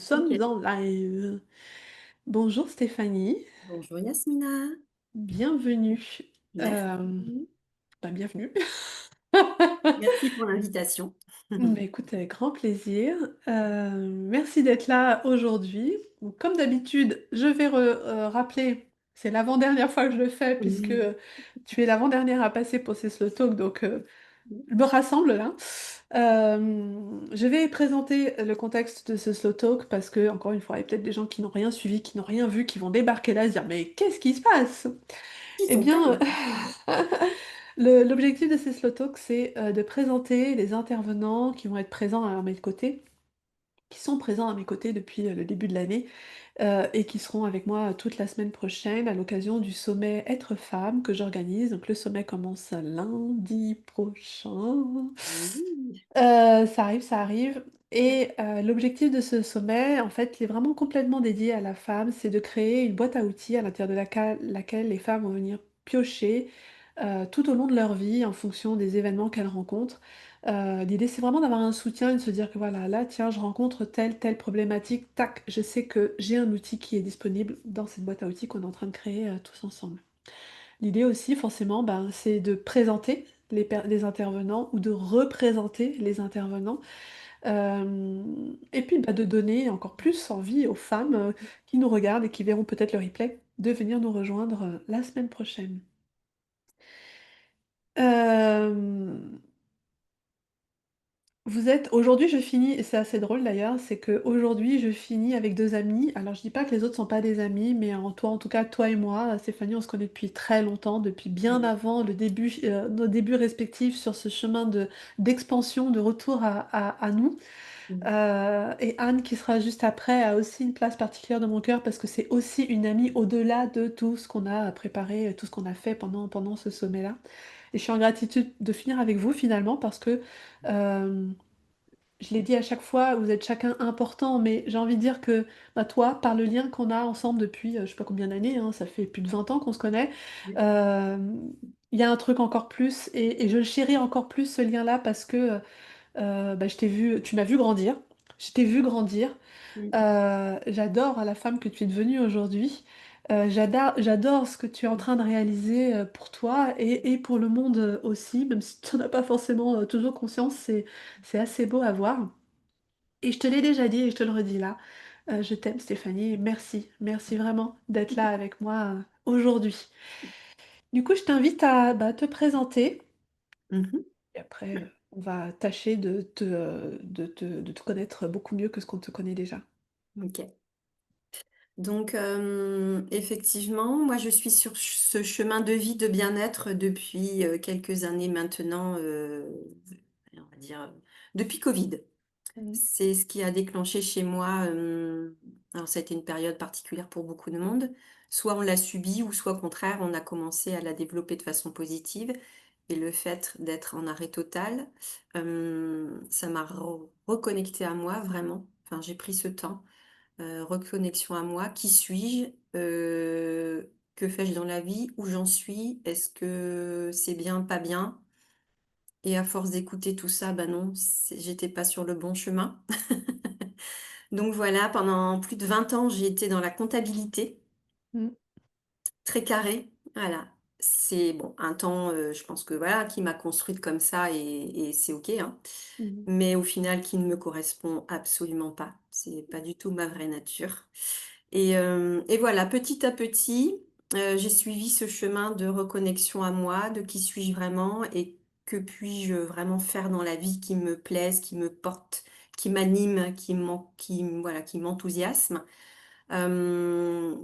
sommes OK. en live. Bonjour Stéphanie, Bonjour Yasmina. bienvenue. Hem, Merci. bienvenue. Merci pour l'invitation. Bah, écoute, avec grand plaisir. Merci d'être là aujourd'hui. Donc comme d'habitude, je vais rappeler, c'est l'avant-dernière fois que je le fais puisque, Oui. tu es l'avant-dernière à passer pour ces slow talk donc je me rassemble là. Je vais présenter le contexte de ce slow talk parce que encore une fois, il y a peut-être des gens qui n'ont rien suivi, qui n'ont rien vu, qui vont débarquer là et se dire: «Mais qu'est-ce qui se passe?» Qui Eh bien, sont-elles? l'objectif de ces slow talks, c'est, de présenter les intervenants qui vont être présents à mes côtés, qui sont présents à mes côtés depuis, le début de l'année, et qui seront avec moi toute la semaine prochaine à l'occasion du sommet Être femme que j'organise. Donc le sommet commence lundi prochain. Oui. Ça arrive et l'objectif de ce sommet, en fait, il est vraiment complètement dédié à la femme. C'est de créer une boîte à outils à l'intérieur de laquelle les femmes vont venir piocher, tout au long de leur vie en fonction des événements qu'elles rencontrent. L'idée, c'est vraiment d'avoir un soutien et de se dire que voilà, là, tiens, je rencontre telle problématique, tac, je sais que j'ai un outil qui est disponible dans cette boîte à outils qu'on est en train de créer, tous ensemble. L'idée aussi forcément, ben, c'est de présenter les intervenants ou de représenter les intervenants, et puis, bah, de donner encore plus envie aux femmes, qui nous regardent et qui verront peut-être le replay, de venir nous rejoindre, la semaine prochaine. Hem Vous êtes aujourd'hui je finis et c'est assez drôle d'ailleurs, c'est qu'aujourd'hui je finis avec 2 amis. Alors je dis pas que les autres sont pas des amis, mais en tout cas toi et moi, Stéphanie, on se connaît depuis très longtemps, depuis bien Oui. avant le début, nos débuts respectifs sur ce chemin d'expansion, de retour à nous. Mmh. Et Anne qui sera juste après a aussi une place particulière dans mon cœur parce que c'est aussi une amie au-delà de tout ce qu'on a préparé, tout ce qu'on a fait pendant ce sommet-là. Et je suis en gratitude de finir avec vous finalement parce que, hem je l'ai dit à chaque fois, vous êtes chacun important, mais j'ai envie de dire que, bah, toi, par le lien qu'on a ensemble depuis, je sais pas combien d'années, hein, ça fait plus de 20 ans qu'on se connaît, Oui. hem, il y a un truc encore plus et je le chéris encore plus ce lien-là parce que, bah, tu m'as vu grandir, je t'ai vu grandir, Mmh. j'adore la femme que tu es devenue aujourd'hui, j'adore ce que tu es en train de réaliser, pour toi et pour le monde, aussi, même si tu en as pas forcément, toujours conscience, c'est assez beau à voir. Et je te l'ai déjà dit et je te le redis là, je t'aime Stéphanie et merci, merci vraiment d'être là avec moi, aujourd'hui. Du coup, je t'invite à, bah, te présenter Mmh mh. et après, on va tâcher de te connaître beaucoup mieux que ce qu'on te connaît déjà. OK. Donc, effectivement, moi je suis sur ce chemin de vie de bien-être depuis, quelques années maintenant, on va dire, depuis Covid. Mmh. C'est ce qui a déclenché chez moi, alors ça a été une période particulière pour beaucoup de monde. Soit on l'a subi ou soit au contraire on a commencé à la développer de façon positive et le fait d'être en arrêt total, ça m'a reconnectée à moi vraiment. Enfin, j'ai pris ce temps, reconnexion à moi. Qui suis-je? Que fais-je dans la vie? Où j'en suis? Est-ce que c'est bien, pas bien? Et à force d'écouter tout ça, bah non, j'étais pas sur le bon chemin. Donc voilà, pendant plus de 20 ans, j'ai été dans la comptabilité, Mmh. très carré, voilà. C'est bon, un temps, je pense que voilà, qui m'a construite comme ça et c'est OK, hein. Mmh. Mais au final, qui ne me correspond absolument pas. C'est pas du tout ma vraie nature et voilà, petit à petit, j'ai suivi ce chemin de reconnexion à moi, de qui suis-je vraiment et que puis-je vraiment faire dans la vie qui me plaise, qui me porte, qui m'anime, voilà, qui m'enthousiasme. Hem,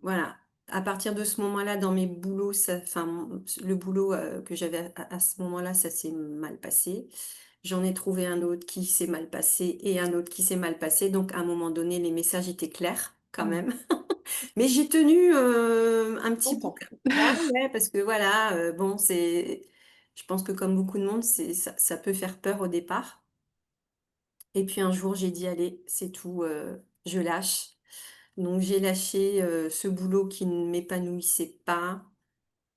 voilà, à partir de ce moment-là, dans mes boulots, le boulot, que j'avais à ce moment-là, ça s'est mal passé. J'en ai trouvé un autre qui s'est mal passé et un autre qui s'est mal passé, donc à un moment donné, les messages étaient clairs quand Mmh. même. Mais j'ai tenu, un petit bout Longtemps. bah, ouais, parce que voilà, bon, je pense que comme beaucoup de monde, ça peut faire peur au départ et puis un jour, j'ai dit: «Allez, c'est tout, je lâche». Donc j'ai lâché, ce boulot qui ne m'épanouissait pas,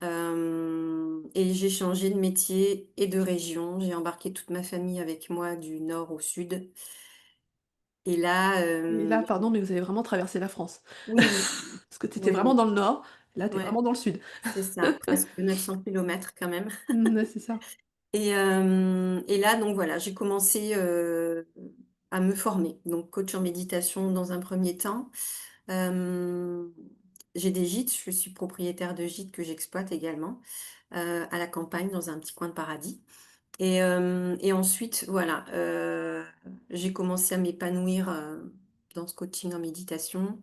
et j'ai changé de métier et de région. J'ai embarqué toute ma famille avec moi du nord au sud Et là, Et là, pardon, mais vous avez vraiment traversé la France. oui, oui, Parce que tu étais oui, vraiment oui, dans le nord, là, tu es ouais, vraiment dans le sud. c'est ça, presque 900 kilomètres quand même. Mmh, ouais, c'est ça. Et là, donc voilà, j'ai commencé, à me former. Donc coach en méditation dans un premier temps. Hem, j'ai des gîtes, je suis propriétaire de gîtes que j'exploite également, à la campagne dans un petit coin de paradis. Et ensuite, voilà, j'ai commencé à m'épanouir, dans ce coaching en méditation,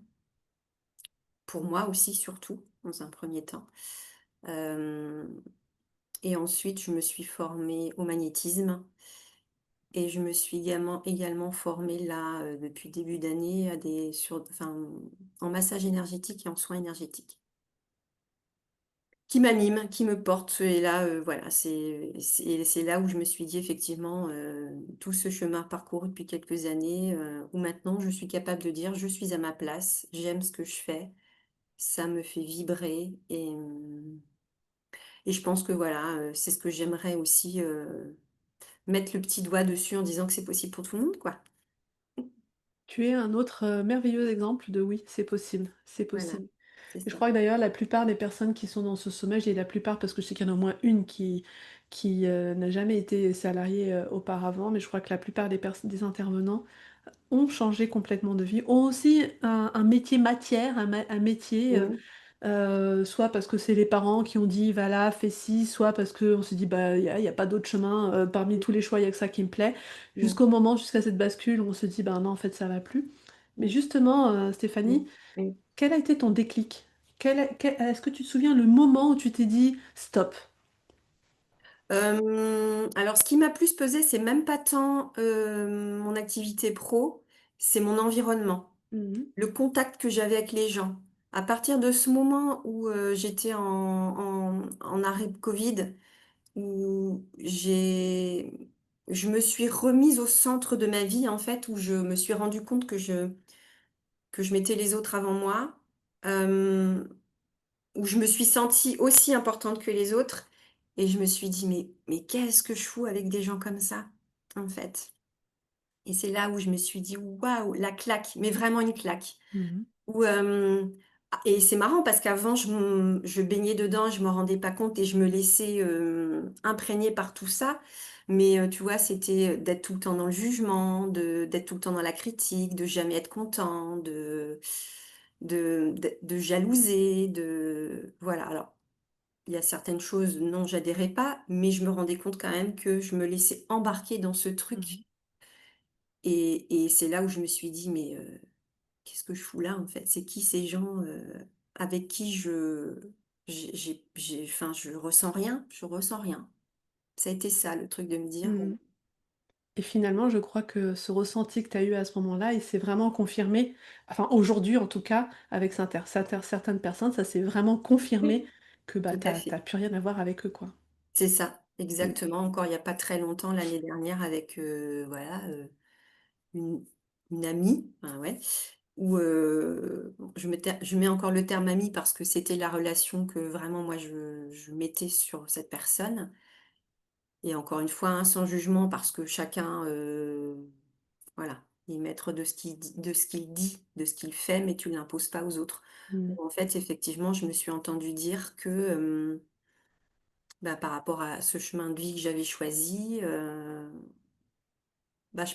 pour moi aussi surtout, dans un premier temps. Hem et ensuite je me suis formée au magnétisme et je me suis également formée là, depuis début d'année à des sur enfin, en massage énergétique et en soins énergétiques. Qui m'anime, qui me porte et là, voilà, c'est là où je me suis dit effectivement, tout ce chemin parcouru depuis quelques années, où maintenant je suis capable de dire: «Je suis à ma place, j'aime ce que je fais, ça me fait vibrer» et je pense que voilà, c'est ce que j'aimerais aussi, mettre le petit doigt dessus en disant que c'est possible pour tout le monde, quoi. Tu es un autre, merveilleux exemple de oui, c'est possible, c'est Voilà, possible. c'est Et je ça. crois que d'ailleurs la plupart des personnes qui sont dans ce sommet, j'ai la plupart parce que je sais qu'il y en a au moins une qui n'a jamais été salariée, auparavant, mais je crois que la plupart des intervenants ont changé complètement de vie, ont aussi un métier matière, un métier, Mmh, soit parce que c'est les parents qui ont dit: «Va là, fais ci», soit parce qu'on se dit: «Bah, il y a pas d'autre chemin, parmi mmh, tous les choix, il y a que ça qui me plaît». mmh, Jusqu'à cette bascule où on se dit: «Ben non, en fait, ça va plus». Mais mmh, justement, mmh, Stéphanie, mmh. quel a été ton déclic? Est-ce que tu te souviens le moment où tu t'es dit: «Stop»? Alors ce qui m'a plus pesé, c'est même pas tant, mon activité pro, c'est mon environnement. Mmh mh. Le contact que j'avais avec les gens. À partir de ce moment où, j'étais en arrêt Covid, où je me suis remise au centre de ma vie, en fait, où je me suis rendu compte que je mettais les autres avant moi, hem, où je me suis sentie aussi importante que les autres et je me suis dit: «Mais qu'est-ce que je fous avec des gens comme ça?» en fait. Et c'est là où je me suis dit: «Waouh!» la claque, mais vraiment une claque. Mmh. Où, et c'est marrant parce qu'avant je baignais dedans, je m'en rendais pas compte et je me laissais, imprégner par tout ça. Mais, tu vois, c'était, d'être tout le temps dans le jugement, d'être tout le temps dans la critique, de jamais être content, de jalouser, voilà. Alors, il y a certaines choses, non, j'adhérais pas, mais je me rendais compte quand même que je me laissais embarquer dans ce Mmh. truc et c'est là où je me suis dit: «Mais, qu'est-ce que je fous là, en fait? C'est qui ces gens, avec qui enfin, je ressens rien, je ressens rien. Ça a été ça le truc de me dire, Mmh. Et finalement, je crois que ce ressenti que tu as eu à ce moment-là, il s'est vraiment confirmé, enfin aujourd'hui en tout cas, avec certaines personnes, ça s'est vraiment confirmé oui, que, bah, tout tu à as fait. plus rien à voir avec eux, quoi. C'est ça, Mmh. exactement. Encore il y a pas très longtemps, l'année dernière avec, voilà, une une amie, enfin ouais, où, bon, je mets encore le terme amie parce que c'était la relation que vraiment moi je mettais sur cette personne et encore une fois, hein, sans jugement parce que chacun, voilà, il est maître de ce qu'il dit, de ce qu'il fait, mais tu l'imposes pas aux autres. Mmh. En fait, effectivement, je me suis entendue dire que, bah, par rapport à ce chemin de vie que j'avais choisi, bah,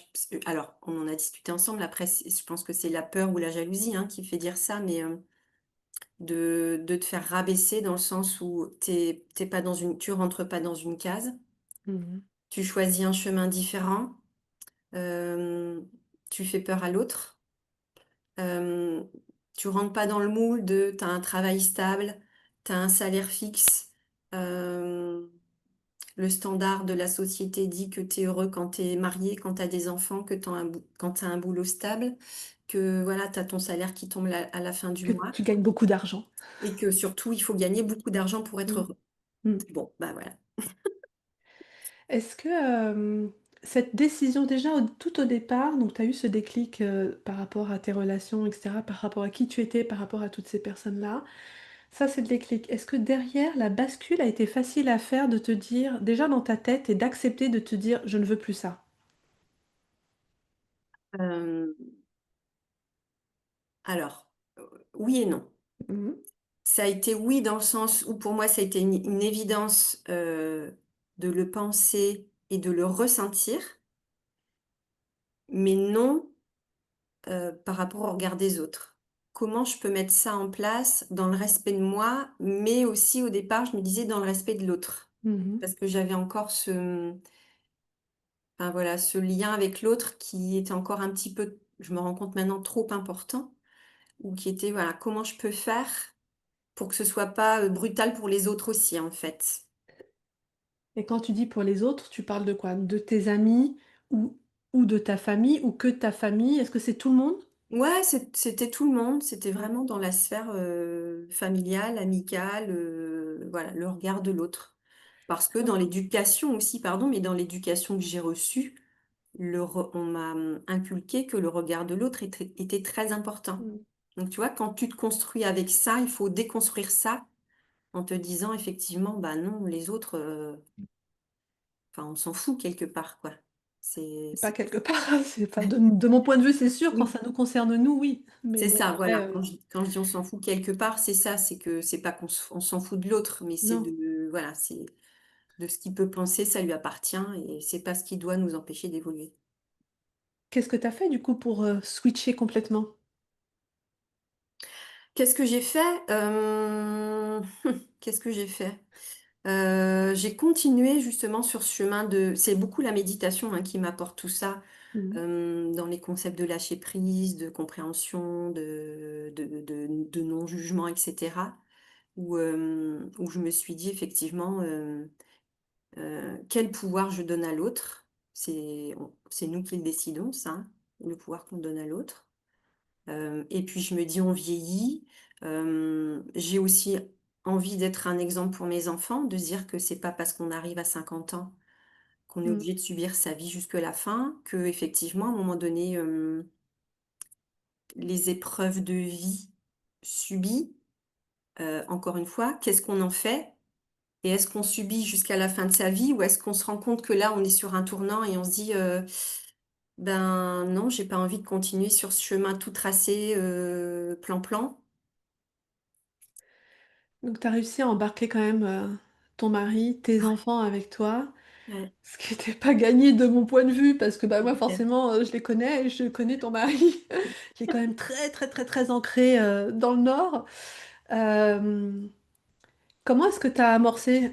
alors on en a discuté ensemble, après je pense que c'est la peur ou la jalousie, hein, qui fait dire ça, mais, de te faire rabaisser dans le sens où tu rentres pas dans une case, Mmh. tu choisis un chemin différent, hem, tu fais peur à l'autre. Hem, tu rentres pas dans le moule de tu as un travail stable, tu as un salaire fixe, hem, le standard de la société dit que tu es heureux quand tu es marié, quand tu as des enfants, que quand tu as un boulot stable, que voilà, tu as ton salaire qui tombe à la fin du Que mois tu gagnes beaucoup d'argent. et que surtout il faut gagner beaucoup d'argent pour être Mmh. heureux. Mmh. Bon, bah, voilà. Est-ce que, cette décision déjà tout au départ, donc tu as eu ce déclic, par rapport à tes relations et cetera, par rapport à qui tu étais, par rapport à toutes ces personnes-là, ça c'est le déclic. Est-ce que derrière la bascule a été facile à faire de te dire déjà dans ta tête et d'accepter de te dire: «Je ne veux plus ça»? Alors, oui et non. Mmh mh. Ça a été oui dans le sens où pour moi ça a été une évidence, de le penser et de le ressentir, mais non, par rapport au regard des autres. Comment je peux mettre ça en place dans le respect de moi, mais aussi au départ je me disais dans le respect de l'autre? Mmh. Parce que j'avais encore ce, enfin voilà, ce lien avec l'autre qui était encore un petit peu, je me rends compte maintenant, trop important, ou qui était voilà, comment je peux faire pour que ce soit pas, brutal pour les autres aussi, en fait? Et quand tu dis pour les autres, tu parles de quoi? De tes amis ou ou de ta famille ou que ta famille? Est-ce que c'est tout le monde? Ouais, c'était tout le monde, c'était Ouais. vraiment dans la sphère, familiale, amicale, voilà, le regard de l'autre. Parce que dans D'accord. l'éducation aussi, pardon, mais dans l'éducation que j'ai reçue, on m'a, inculqué que le regard de l'autre était très important. Mmh. Donc tu vois, quand tu te construis avec ça, il faut déconstruire ça en te disant effectivement: «Bah non, les autres, enfin on s'en fout quelque part, quoi». C'est pas C'est quelque part, c'est enfin de mon point de vue, c'est sûr, quand oui. ça nous concerne nous, oui. Mais C'est bon ça, après, voilà. Quand je dis: «On s'en fout» quelque part, c'est ça, c'est que c'est pas on s'en fout de l'autre, mais c'est non. de voilà, c'est de ce qu'il peut penser, ça lui appartient et c'est pas ce qui doit nous empêcher d'évoluer. Qu'est-ce que tu as fait du coup pour, switcher complètement? Qu'est-ce que j'ai fait? Qu'est-ce que j'ai fait? J'ai continué justement sur ce chemin de, c'est beaucoup la méditation, hein, qui m'apporte tout ça, Mmh. dans les concepts de lâcher prise, de compréhension, de non-jugement et cetera. Où je me suis dit effectivement, quel pouvoir je donne à l'autre? C'est nous qui le décidons ça, hein, le pouvoir qu'on donne à l'autre. Et puis je me dis: «On vieillit». J'ai aussi envie d'être un exemple pour mes enfants, de se dire que c'est pas parce qu'on arrive à 50 ans qu'on est Mmh. obligé de subir sa vie jusque la fin, qu'effectivement à un moment donné, les épreuves de vie subies, encore une fois, qu'est-ce qu'on en fait? Et est-ce qu'on subit jusqu'à la fin de sa vie ou est-ce qu'on se rend compte que là, on est sur un tournant et on se dit, «Ben, non, j'ai pas envie de continuer sur ce chemin tout tracé, plan-plan». Donc tu as réussi à embarquer quand même, ton mari, tes Ouais, enfants avec toi, ouais, ce qui était pas gagné de mon point de vue parce que, bah, moi OK. forcément, je les connais et je connais ton mari qui est quand même très, très, très, très ancré, dans le Nord. Hem Comment est-ce que tu as amorcé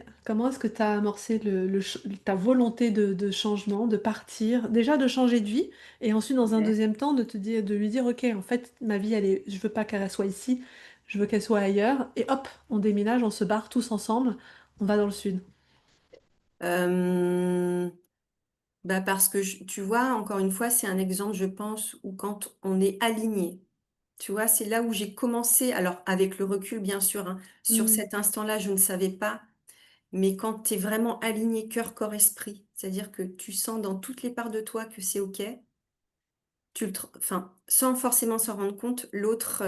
le ch ta volonté de changement, de partir? Déjà de changer de vie et ensuite dans un Ouais. deuxième temps de lui dire: «OK, en fait, ma vie elle est je veux pas qu'elle soit ici, je veux qu'elle soit ailleurs» et hop, on déménage, on se barre tous ensemble, on va dans le sud. Hem, Bah, parce que tu vois, encore une fois, c'est un exemple, je pense, où quand on est aligné, tu vois? C'est là où j'ai commencé, alors avec le recul, bien sûr, hein. Sur Mmh. cet instant-là, je ne savais pas. Mais quand tu es vraiment aligné cœur, corps, esprit, c'est-à-dire que tu sens dans toutes les parts de toi que c'est OK, tu le tr enfin, sans forcément s'en rendre compte, l'autre,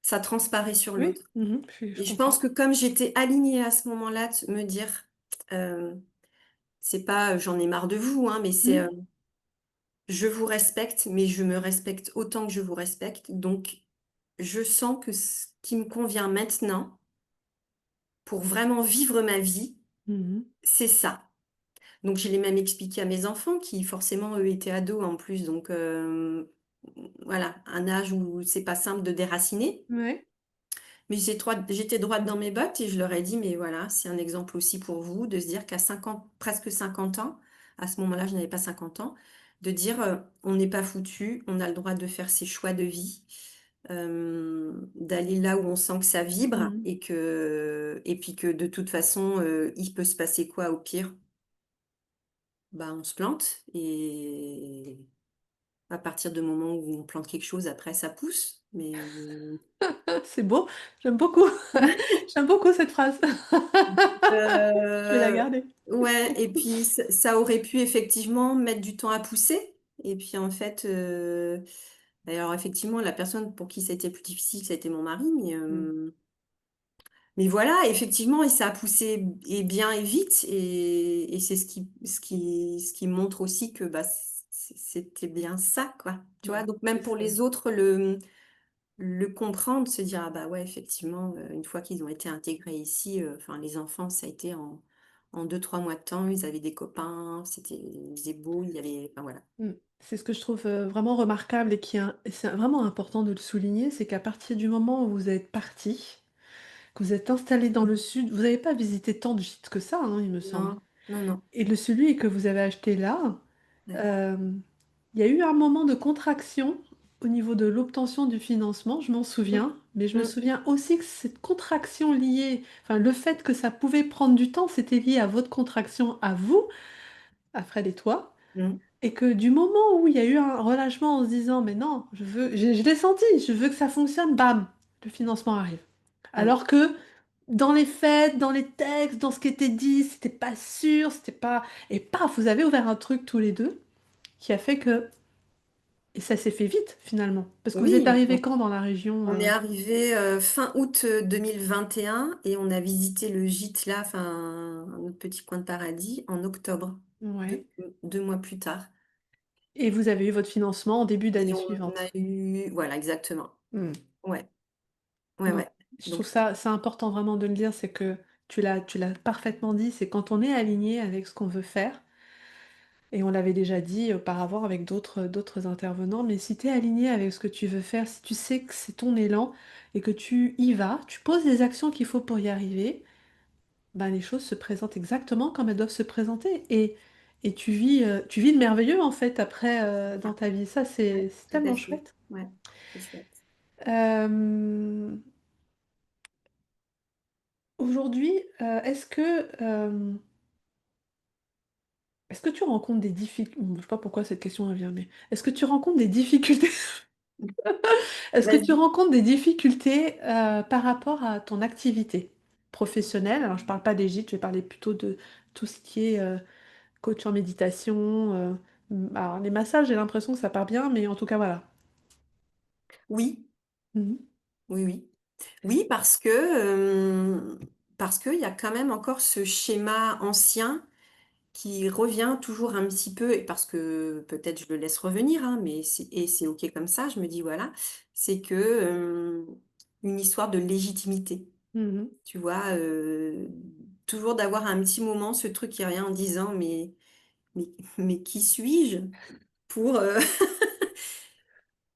ça transparaît sur Oui, l'autre. mmh mh, je Et je pense comprends. que comme j'étais alignée à ce moment-là, de me dire, c'est pas, «J'en ai marre de vous», hein, mais c'est, Mmh. «Je vous respecte, mais je me respecte autant que je vous respecte, donc je sens que ce qui me convient maintenant, pour vraiment vivre ma vie, Mmh mh. c'est ça». Donc je l'ai même expliqué à mes enfants qui forcément eux étaient ados en plus, donc voilà, un âge où c'est pas simple de déraciner. Ouais. Mais j'étais droite dans mes bottes et je leur ai dit: «Mais voilà, c'est un exemple aussi pour vous de se dire qu'à 50, presque 50 ans», à ce moment-là je n'avais pas 50 ans, de dire, «On n'est pas foutu, on a le droit de faire ses choix de vie, d'aller là où on sent que ça vibre Mmh. et puis que de toute façon, il peut se passer quoi au pire? Bah, on se plante et à partir du moment où on plante quelque chose, après ça pousse, mais C'est beau, j'aime beaucoup. J'aime beaucoup cette phrase. Je vais la heu, garder. ouais et puis ça aurait pu effectivement mettre du temps à pousser et puis en fait, alors effectivement la personne pour qui ça a été plus difficile, ça a été mon mari, Mmh. mais voilà, effectivement et ça a poussé et bien et vite et c'est ce qui montre aussi que, bah, c'était bien ça, quoi, tu vois? Bon, Donc c'est même pour ça. les autres, le comprendre, se dire: «Ah bah ouais, effectivement, une fois qu'ils ont été intégrés ici, enfin les enfants, ça a été en 2-3 mois de temps, ils avaient des copains, c'était il faisait beau, il y avait» enfin voilà. Mmh. C'est ce que je trouve, vraiment remarquable et qui est et c'est vraiment important de le souligner, c'est qu'à partir du moment où vous êtes partis, que vous êtes installés dans le sud, vous n'avez pas visité tant de gîtes que ça, hein, il me semble. Non, non, non, Et celui que vous avez acheté là, ouais. hem, il y a eu un moment de contraction au niveau de l'obtention du financement, je m'en Mmh, souviens, mais je me mmh, souviens aussi que cette contraction liée enfin le fait que ça pouvait prendre du temps, c'était lié à votre contraction à vous, à Fred et toi. mmh, Et que du moment où il y a eu un relâchement en se disant: «Mais non, je l'ai senti, je veux que ça fonctionne», bam, le financement arrive. ouais. Alors que dans les faits, dans les textes, dans ce qui était dit, c'était pas sûr, c'était pas et paf, vous avez ouvert un truc tous les 2 qui a fait que et ça s'est fait vite finalement. Parce que vous êtes Oui, arrivés quand dans la région, on est arrivé fin août, 2021 et on a visité le gîte là, enfin, notre petit coin de paradis en octobre, Ouais, 2 mois plus tard et vous avez eu votre financement en début et d'année on a suivante? eu voilà, exactement. Mmh. Ouais, ouais, Ouais. ouais. Je trouve Donc ça c'est important vraiment de le dire, c'est que tu l'as parfaitement dit, c'est quand on est aligné avec ce qu'on veut faire. Et on l'avait déjà dit auparavant avec d'autres intervenants, mais si tu es aligné avec ce que tu veux faire, si tu sais que c'est ton élan et que tu y vas, tu poses les actions qu'il faut pour y arriver, ben, les choses se présentent exactement comme elles doivent se présenter et tu vis de merveilleux en fait après, dans ah, ta vie. Ça, ouais, c'est tout à tellement fait. chouette. Ouais, c'est chouette. Hem, aujourd'hui, est-ce que tu rencontres des difficultés? Je sais pas pourquoi cette question elle vient, mais est-ce que tu rencontres des difficultés Est-ce que tu Vas-y. rencontres des difficultés, par rapport à ton activité professionnelle? Alors je parle pas des gîtes, je vais parler plutôt de tout ce qui est, coach en méditation, alors les massages, j'ai l'impression que ça part bien, mais en tout cas voilà. Oui, Mmh. oui, oui. Oui, parce qu'il y a quand même encore ce schémਾ ancien qui revient toujours un petit peu et parce que peut-être je le laisse revenir, hein, mais c'est OK comme ça, je me dis voilà, c'est que, une histoire de légitimité. Mmh mh. Tu vois? Toujours d'avoir un petit moment, ce truc qui revient en disant: mais mais qui suis-je pour,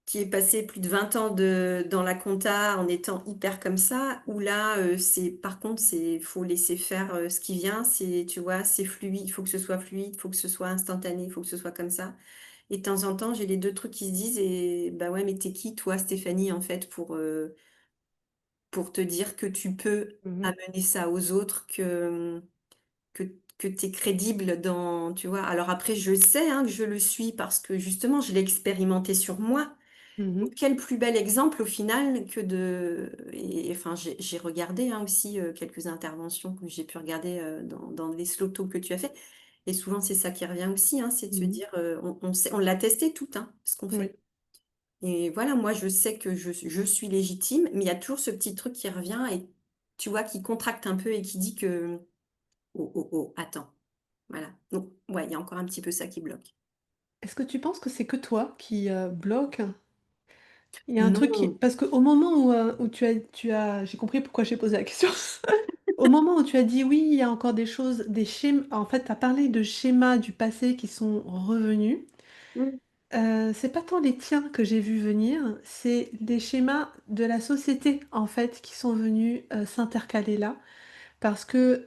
qui ai passé plus de 20 ans dans la compta en étant hyper comme ça, où là, c'est par contre, c'est faut laisser faire, ce qui vient, c'est tu vois? C'est fluide, il faut que ce soit fluide, il faut que ce soit instantané, il faut que ce soit comme ça et de temps en temps, j'ai les 2 trucs qui se disent et bah, ouais, mais tu es qui toi, Stéphanie, en fait, pour te dire que tu peux Mmh mh. amener ça aux autres, que que tu es crédible dans tu vois? Alors après, je sais, hein, que je le suis parce que justement, je l'ai expérimenté sur moi. Mmh mh. Quel plus bel exemple au final que de et enfin j'ai regardé, hein, aussi, quelques interventions que j'ai pu regarder, dans les slow-talk que tu as fait et souvent c'est ça qui revient aussi, hein, c'est de se Mmh. dire, on sait on l'a testé tout, hein, ce qu'on Oui. fait et voilà, moi je sais que je suis légitime, mais il y a toujours ce petit truc qui revient et tu vois, qui contracte un peu et qui dit que: «Oh, oh, oh, attends». Voilà, donc ouais, il y a encore un petit peu ça qui bloque. Est-ce que tu penses que c'est que toi qui, bloque? Il y a un truc qui Non. parce qu'au moment où tu as j'ai compris pourquoi j'ai posé la question. Au moment où tu as dit: «Oui, il y a encore des choses, des schèmes», en fait, tu as parlé de schémas du passé qui sont revenus. Mmh. C'est pas tant les tiens que j'ai vu venir, c'est des schémas de la société, en fait, qui sont venus, s'intercaler là. Parce que,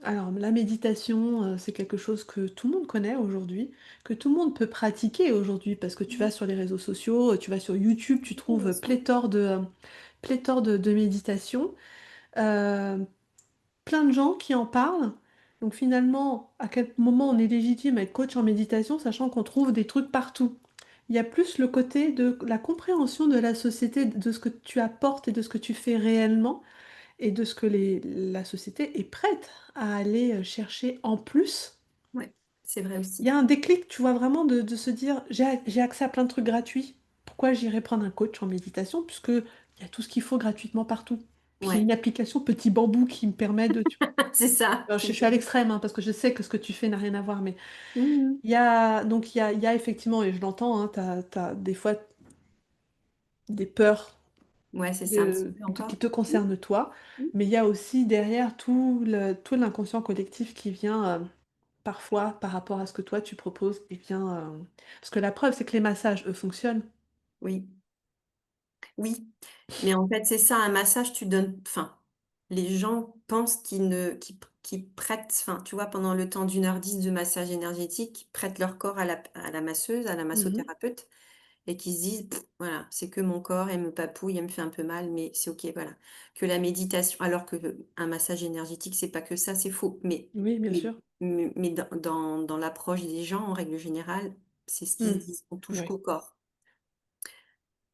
alors la méditation, c'est quelque chose que tout le monde connaît aujourd'hui, que tout le monde peut pratiquer aujourd'hui. Parce que tu vas Oui, sur les réseaux sociaux, tu vas sur YouTube, tu oui, bien trouves sûr. pléthore de méditations. Heu Plein de gens qui en parlent. Donc finalement, à quel moment on est légitime à être coach en méditation, sachant qu'on trouve des trucs partout? Il y a plus le côté de la compréhension de la société, de ce que tu apportes et de ce que tu fais réellement et de ce que la société est prête à aller, chercher en plus. Ouais, c'est vrai Il y aussi. a un déclic, tu vois? Vraiment de se dire: «J'ai accès à plein de trucs gratuits. Pourquoi j'irais prendre un coach en méditation?» puisque il y a tout ce qu'il faut gratuitement partout. Puis il y a Ouais, une application Petit Bambou qui me permet de c'est ça. alors je suis à l'extrême, hein, parce que je sais que ce que tu fais n'a rien à voir, mais Mmh mh. il y a effectivement et je l'entends, hein, tu as des fois des peurs Ouais, c'est ça un petit de peu qui encore. te Mmh, concerne toi, mmh. mais il y a aussi derrière tout l'inconscient collectif qui vient, parfois par rapport à ce que toi tu proposes, qui vient, parce que la preuve, c'est que les massages, eux, fonctionnent. Oui, oui, mais en fait, c'est ça, un massage, tu donnes enfin, les gens pensent qu'ils prêtent enfin, tu vois, pendant le temps d'1 h 10 de massage énergétique, ils prêtent leur corps à la masseuse, à la Mmh mh. massothérapeute et qu'ils se disent: «Voilà, c'est que mon corps, elle me papouille, elle me fait un peu mal, mais c'est OK», voilà. Que la méditation alors un massage énergétique, c'est pas que ça, c'est faux, Oui, bien mais sûr. mais dans l'approche des gens, en règle générale, c'est ce qu'ils se Mmh. disent: «On touche Ouais. qu'au corps».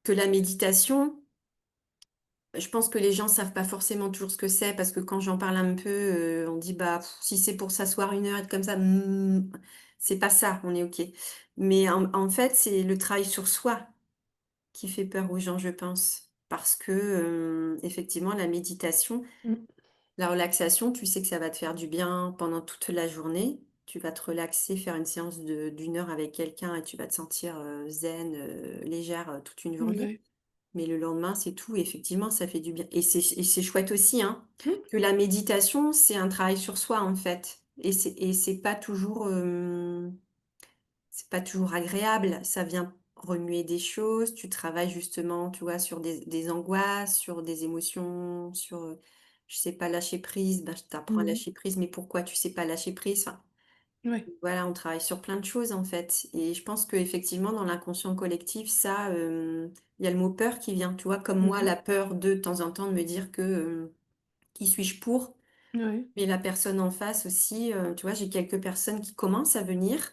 Que la méditation, je pense que les gens savent pas forcément toujours ce que c'est parce que quand j'en parle un peu, on dit: «Bah, si c'est pour s'asseoir 1 heure, être comme ça, c'est pas ça, on est OK». Mais en fait, c'est le travail sur soi qui fait peur aux gens, je pense. Parce que, effectivement, la méditation, Mmh. la relaxation, tu sais que ça va te faire du bien pendant toute la journée. Tu vas te relaxer, faire une séance de d'1 heure avec quelqu'un et tu vas te sentir, zen, légère, toute une journée. Ouais. Mais le lendemain, c'est tout et effectivement, ça fait du bien et c'est chouette aussi, hein, Mmh. que la méditation, c'est un travail sur soi, en fait et c'est pas toujours agréable. Ça vient remuer des choses. Tu travailles justement, tu vois, sur des angoisses, sur des émotions, sur, je sais pas lâcher prise, bah, je t'apprends à Mmh. lâcher prise, mais pourquoi tu sais pas lâcher prise? Enfin, Ouais. voilà, on travaille sur plein de choses, en fait et je pense qu'effectivement, dans l'inconscient collectif, ça, il y a le mot peur qui vient, tu vois? Comme Mmh moi, mh. la peur de temps en temps, de me dire que, qui suis-je pour? Ouais. Mais la personne en face aussi, tu vois, j'ai quelques personnes qui commencent à venir,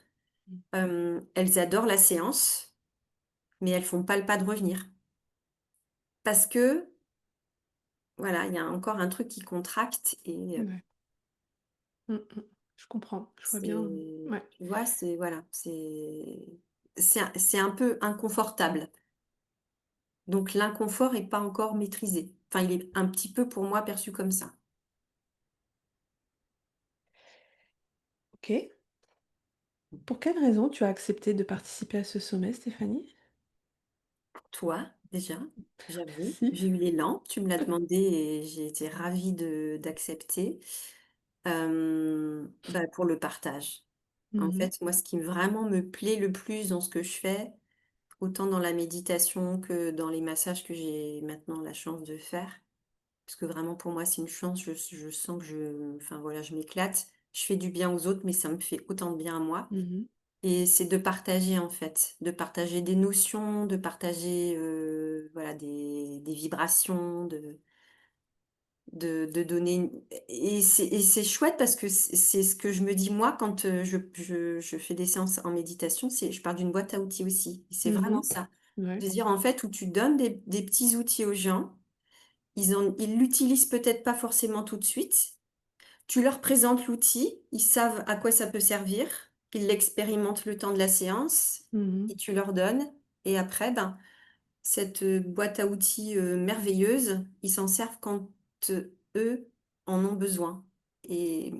Mmh. elles adorent la séance, mais elles font pas le pas de revenir. Parce que, voilà, il y a encore un truc qui contracte et Ouais. Mmh mh. Je comprends, je vois bien, c'est ouais. tu vois, c'est voilà, c'est un peu inconfortable. Donc l'inconfort est pas encore maîtrisé. Enfin, il est un petit peu pour moi perçu comme ça. OK. Pour quelle raison tu as accepté de participer à ce sommet, Stéphanie? Toi, déjà, j'avoue, Merci. j'ai eu l'élan, tu me l'as demandé et j'ai été ravie de d'accepter. Bah, pour le partage. En Mmh mh. fait, moi, ce qui vraiment me plaît le plus dans ce que je fais, autant dans la méditation que dans les massages que j'ai maintenant la chance de faire, parce que vraiment pour moi c'est une chance, je sens que enfin voilà, je m'éclate. Je fais du bien aux autres, mais ça me fait autant de bien à moi Mmh mh. et c'est de partager en fait, de partager des notions, de partager, voilà des vibrations, de donner une et c'est chouette parce que c'est ce que je me dis moi quand, je fais des séances en méditation, c'est je pars d'une boîte à outils aussi. C'est Mmh vraiment mh. ça. Ouais. De dire en fait où tu donnes des petits outils aux gens, ils l'utilisent peut-être pas forcément tout de suite. Tu leur présentes l'outil, ils savent à quoi ça peut servir, ils l'expérimentent le temps de la séance Mmh mh. et tu leur donnes et après, ben, cette, boîte à outils, merveilleuse, ils s'en servent quand, eux en ont besoin et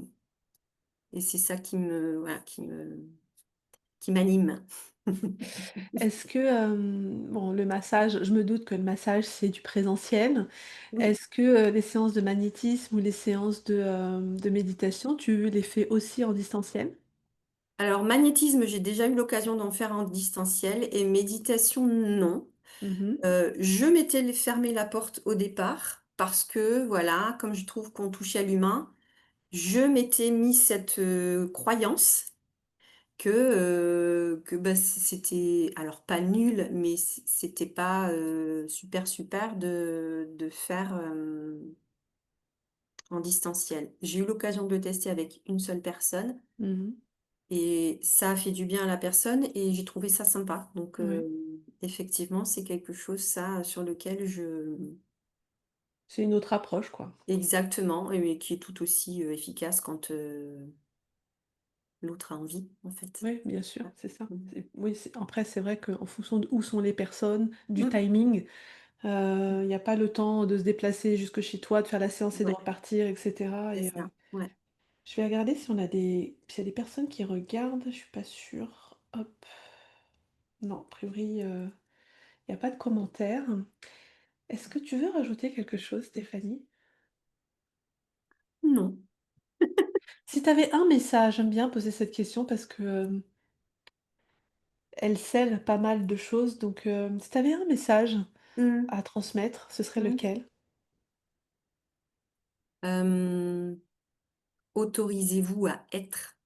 c'est ça qui me voilà, qui m'anime. Est-ce que, bon, le massage, je me doute que le massage, c'est du présentiel. Oui. Est-ce que, les séances de magnétisme ou les séances de méditation, tu les fais aussi en distanciel? Alors magnétisme, j'ai déjà eu l'occasion d'en faire en distanciel et méditation, non. Mmh mh. Je m'étais fermé la porte au départ parce que voilà, comme je trouve qu'on touchait à l'humain, je m'étais mis cette, croyance que, bah, c'était alors pas nul, mais c'était pas, super, super de faire, en distanciel. J'ai eu l'occasion de le tester avec une seule personne Mmh mh. et ça a fait du bien à la personne et j'ai trouvé ça sympa. Donc, Ouais. effectivement, c'est quelque chose ça, sur lequel je C'est une autre approche, quoi. exactement et qui est tout aussi, efficace quand, l'autre a envie, en fait. Oui, bien sûr, Ouais. c'est ça. Mmh. Oui, après, c'est vrai qu'en fonction d'où sont les personnes, du Mmh. timing, il y a pas le temps de se déplacer jusque chez toi, de faire la séance et de Ouais, repartir et cetera c'est et ça. Ouais. je vais regarder si on a s'il y a des personnes qui regardent, je suis pas sûre. Hop. Non, a priori, il y a pas de commentaires. Est-ce que tu veux rajouter quelque chose, Stéphanie? Non. Si tu avais un message, j'aime bien poser cette question parce que, elle scelle pas mal de choses donc, si tu avais un message Mmh. à transmettre, ce serait Mmh. lequel? Hem, autorisez-vous à être.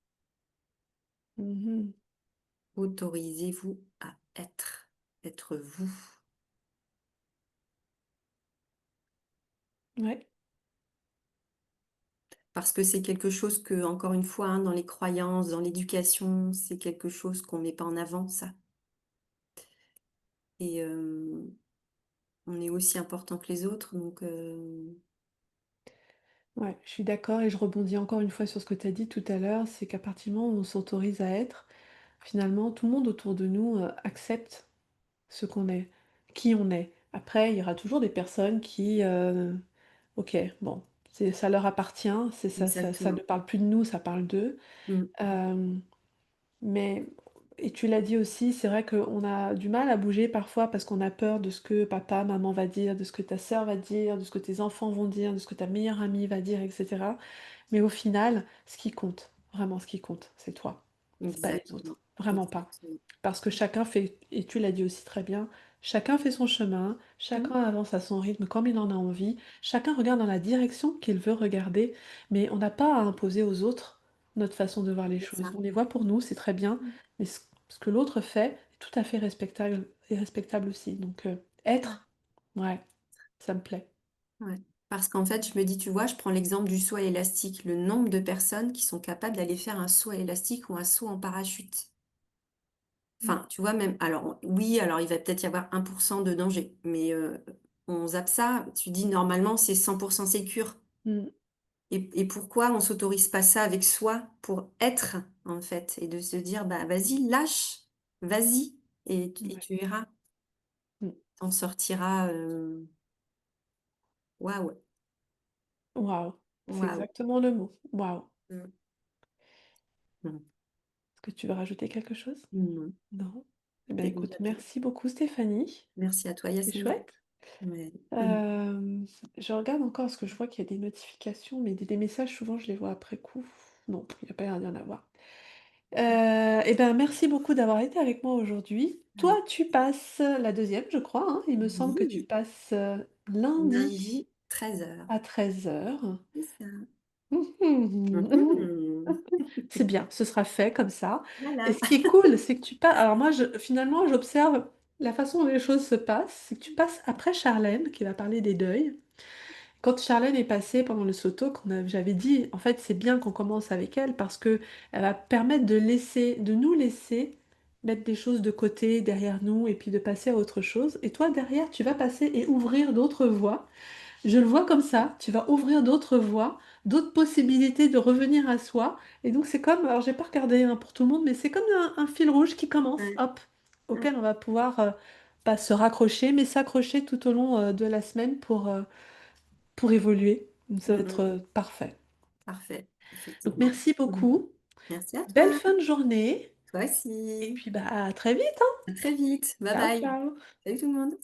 Mmh. Autorisez-vous à être. Être vous. Ouais, Parce que c'est quelque chose que, encore une fois, hein, dans les croyances, dans l'éducation, c'est quelque chose qu'on met pas en avant, ça. Et on est aussi important que les autres, donc ouais, je suis d'accord et je rebondis encore une fois sur ce que tu as dit tout à l'heure, c'est qu'à partir du moment où on s'autorise à être, finalement tout le monde autour de nous, accepte ce qu'on est, qui on est. Après, il y aura toujours des personnes qui, OK, bon, c'est ça leur appartient, c'est ça ne exactement. parle plus de nous, ça parle d'eux. Mmh. Hem, mais et tu l'as dit aussi, c'est vrai qu'on a du mal à bouger parfois parce qu'on a peur de ce que papa, maman va dire, de ce que ta sœur va dire, de ce que tes enfants vont dire, de ce que ta meilleure amie va dire et cetera. Mais au final, ce qui compte, vraiment ce qui compte, c'est toi. C'est pas les Exactement. autres, vraiment pas. Exactement. Parce que chacun fait et tu l'as dit aussi très bien, chacun fait son chemin, Mmh. chacun avance à son rythme comme il en a envie, chacun regarde dans la direction qu'il veut regarder, mais on n'a pas à imposer aux autres notre façon de voir les C'est ça. choses. On les voit pour nous, c'est très bien, Mmh. mais ce que l'autre fait est tout à fait respectable et respectable aussi. Donc, Ouais. être, ouais, ça me plaît. Ouais. Parce qu'en fait, je me dis, tu vois, je prends l'exemple du saut à l'élastique, le nombre de personnes qui sont capables d'aller faire un saut à l'élastique ou un saut en parachute. Mmh. Enfin, tu vois, même alors oui, alors il va peut-être y avoir 1% de danger, mais on zappe ça, tu dis normalement c'est 100% sécure. Mmh. Et pourquoi on s'autorise pas ça avec soi pour être, en fait? Et de se dire: «Bah, vas-y, lâche, vas-y et Ouais. tu verras, Mmh. t'en sortiras, waouh, Waouh, c'est waouh». exactement le mot. Waouh. Mmh. Mmh. Est-ce que tu veux rajouter quelque chose? Non, Non? Eh bien c'est bon, écoute, tu tout. merci beaucoup Stéphanie, Merci à toi, c'est Yasmina. chouette. Ouais. Mmh. Hem, je regarde encore parce que je vois qu'il y a des notifications, mais des messages souvent je les vois après coup. Non, il y a pas l'air d'y en avoir. Et ben merci beaucoup d'avoir été avec moi aujourd'hui. Toi, Avec tu passes la deuxième, je crois, hein? Il me semble que tu oui, passes, lundi lundi 13h. à 13h. C'est ça. Mmh Mmh. mh. C'est bien, ce sera fait comme ça et Voilà. ce qui est cool, c'est que tu passes. Alors moi, finalement, j'observe la façon dont les choses se passent, c'est que tu passes après Charlène qui va parler des deuils. Quand Charlène est passée pendant le Soto, j'avais dit: «En fait, c'est bien qu'on commence avec elle parce que elle va permettre de nous laisser mettre des choses de côté derrière nous et puis de passer à autre chose» et toi derrière, tu vas passer et ouvrir d'autres voies. Je le vois comme ça, tu vas ouvrir d'autres voies, d'autres possibilités de revenir à soi et donc c'est comme alors j'ai pas regardé, hein, pour tout le monde, mais c'est comme un fil rouge qui commence, Ouais, hop, ouais. auquel on va pouvoir, pas se raccrocher, mais s'accrocher tout au long, de la semaine pour évoluer. Donc ça va Mmh être, mh. parfait. Parfait, Donc effectivement. merci Mmh. beaucoup, Merci à belle toi. fin de journée Toi et aussi. puis, bah, à très vite, hein. À très vite. Bye Ciao, bye. ciao. Salut tout le monde.